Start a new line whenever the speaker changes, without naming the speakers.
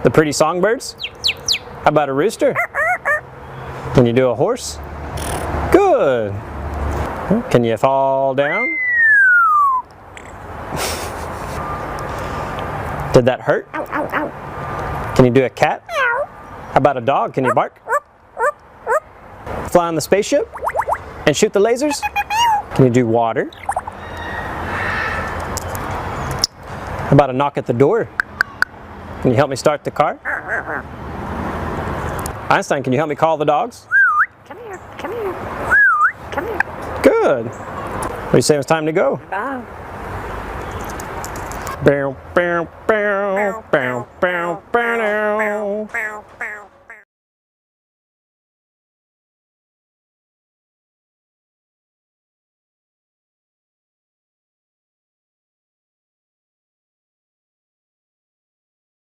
The pretty songbirds? How about a rooster? Can you do a horse? Good. Can you fall down? Did that hurt?
Ow, ow, ow.
Can you do a cat? How about a dog? Can you bark? Fly on the spaceship? And shoot the lasers? Can you do water? How about a knock at the door? Can you help me start the car? Einstein, can you help me call the dogs?
Come here, come here, come here.
Good. What do you say it's time to go?
Bow.
Bow, bow, bow, bow, bow.